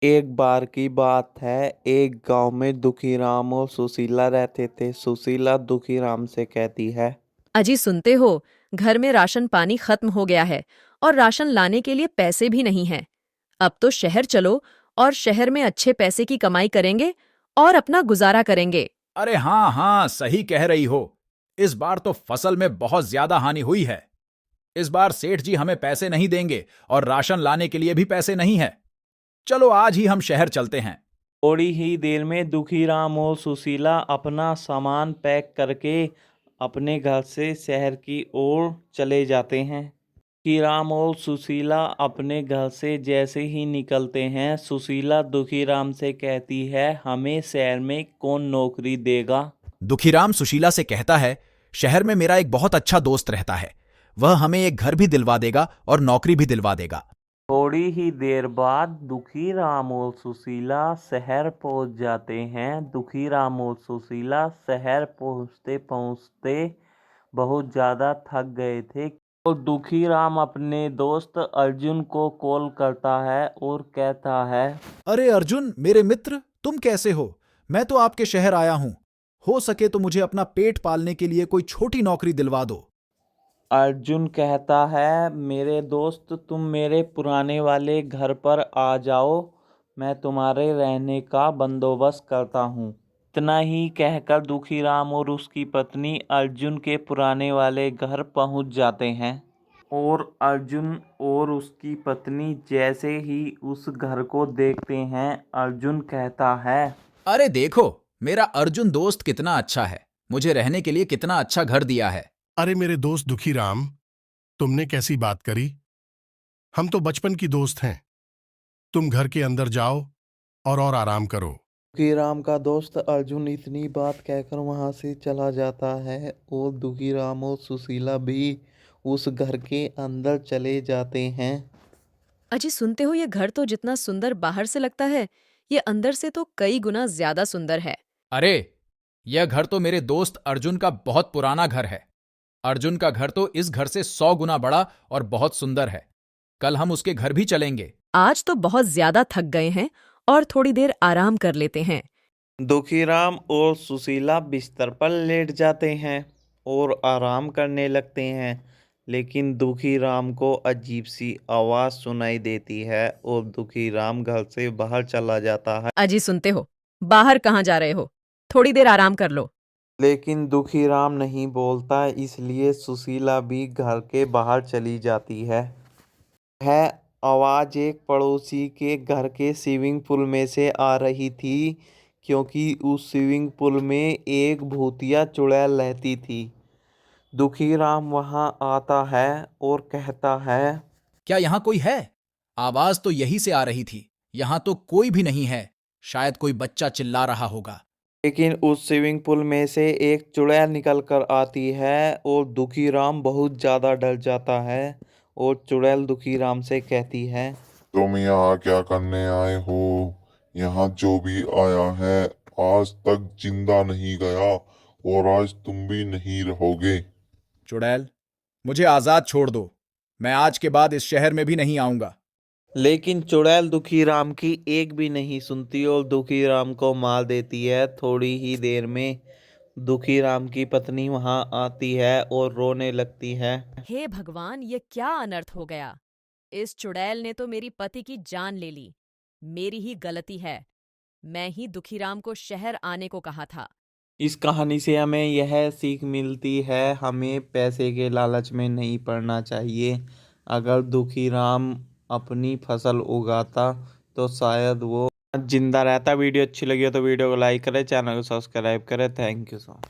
एक बार की बात है, एक गांव में दुखीराम और सुशीला रहते थे। सुशीला दुखीराम से कहती है। अजी सुनते हो, घर में राशन पानी खत्म हो गया है और राशन लाने के लिए पैसे भी नहीं हैं। अब तो शहर चलो और शहर में अच्छे पैसे की कमाई करेंगे और अपना गुजारा करेंगे। अरे हाँ हाँ, सही कह रही हो। इस बार तो फसल में बहुत ज्यादा हानि हुई है। इस बार सेठ जी हमें पैसे नहीं देंगे और राशन लाने के लिए भी पैसे नहीं है। चलो आज ही हम शहर चलते हैं। थोड़ी ही देर में दुखीराम और सुशीला अपना सामान पैक करके अपने घर से शहर की ओर चले जाते हैं। दुखीराम और सुशीला अपने घर से जैसे ही निकलते हैं, सुशीला दुखीराम से कहती है, हमें शहर में कौन नौकरी देगा। दुखीराम सुशीला से कहता है, शहर में मेरा एक बहुत अच्छा दोस्त रहता है। वह हमें एक घर भी दिलवा देगा और नौकरी भी दिलवा देगा। थोड़ी ही देर बाद दुखीराम और सुशीला शहर पहुंच जाते हैं। दुखीराम और सुशीला शहर पहुंचते पहुंचते बहुत ज़्यादा थक गए थे और दुखीराम अपने दोस्त अर्जुन को कॉल करता है और कहता है। अरे अर्जुन, मेरे मित्र, तुम कैसे हो? मैं तो आपके शहर आया हूं। हो सके तो मुझे अपना पेट पालने के लिए कोई छोटी नौकरी दिलवा दो। अर्जुन कहता है, मेरे दोस्त तुम मेरे पुराने वाले घर पर आ जाओ, मैं तुम्हारे रहने का बंदोबस्त करता हूँ। इतना ही कहकर दुखीराम और उसकी पत्नी अर्जुन के पुराने वाले घर पहुँच जाते हैं और अर्जुन और उसकी पत्नी जैसे ही उस घर को देखते हैं, अर्जुन कहता है। अरे देखो, मेरा अर्जुन दोस्त कितना अच्छा है। मुझे रहने के लिए कितना अच्छा घर दिया है। अरे मेरे दोस्त दुखीराम, तुमने कैसी बात करी। हम तो बचपन की दोस्त हैं। तुम घर के अंदर जाओ और आराम करो। दुखीराम का दोस्त अर्जुन इतनी बात कहकर वहां से चला जाता है और दुखीराम और सुशीला भी उस घर के अंदर चले जाते हैं। अजी सुनते हो, ये घर तो जितना सुंदर बाहर से लगता है, ये अंदर से तो कई गुना ज्यादा सुंदर है। अरे, यह घर तो मेरे दोस्त अर्जुन का बहुत पुराना घर है। अर्जुन का घर तो इस घर से 100 गुना बड़ा और बहुत सुंदर है। कल हम उसके घर भी चलेंगे। आज तो बहुत ज्यादा थक गए हैं और थोड़ी देर आराम कर लेते हैं। दुखीराम और सुशीला बिस्तर पर लेट जाते हैं और आराम करने लगते हैं, लेकिन दुखीराम को अजीब सी आवाज़ सुनाई देती है और दुखीराम घर से बाहर चला जाता है। अजी सुनते हो, बाहर कहाँ जा रहे हो? थोड़ी देर आराम कर लो। लेकिन दुखीराम नहीं बोलता, इसलिए सुशीला भी घर के बाहर चली जाती है। वह आवाज़ एक पड़ोसी के घर के स्विमिंग पूल में से आ रही थी, क्योंकि उस स्विमिंग पूल में एक भूतिया चुड़ैल रहती थी। दुखीराम वहां आता है और कहता है। क्या यहाँ कोई है? आवाज तो यही से आ रही थी। यहाँ तो कोई भी नहीं है। शायद कोई बच्चा चिल्ला रहा होगा। लेकिन उस स्विमिंग पूल में से एक चुड़ैल निकल कर आती है और दुखीराम बहुत ज़्यादा डर जाता है और चुड़ैल दुखीराम से कहती है। तुम यहाँ क्या करने आए हो? यहाँ जो भी आया है आज तक जिंदा नहीं गया और आज तुम भी नहीं रहोगे। चुड़ैल, मुझे आजाद छोड़ दो। मैं आज के बाद इस शहर में भी नहीं आऊंगा। लेकिन चुड़ैल दुखीराम की एक भी नहीं सुनती और दुखीराम को मार देती है। थोड़ी ही देर में दुखीराम की पत्नी वहां आती है और रोने लगती है। हे भगवान, ये क्या अनर्थ हो गया। इस चुड़ैल ने तो मेरी पति की जान ले ली। मेरी ही गलती है। मैं ही दुखीराम को शहर आने को कहा था। इस कहानी से हमें यह सीख मिलती है, हमें पैसे के लालच में नहीं पड़ना चाहिए। अगर दुखीराम अपनी फसल उगाता तो शायद वो जिंदा रहता। वीडियो अच्छी लगी हो तो वीडियो को लाइक करें, चैनल को सब्सक्राइब करें। Thank you so much.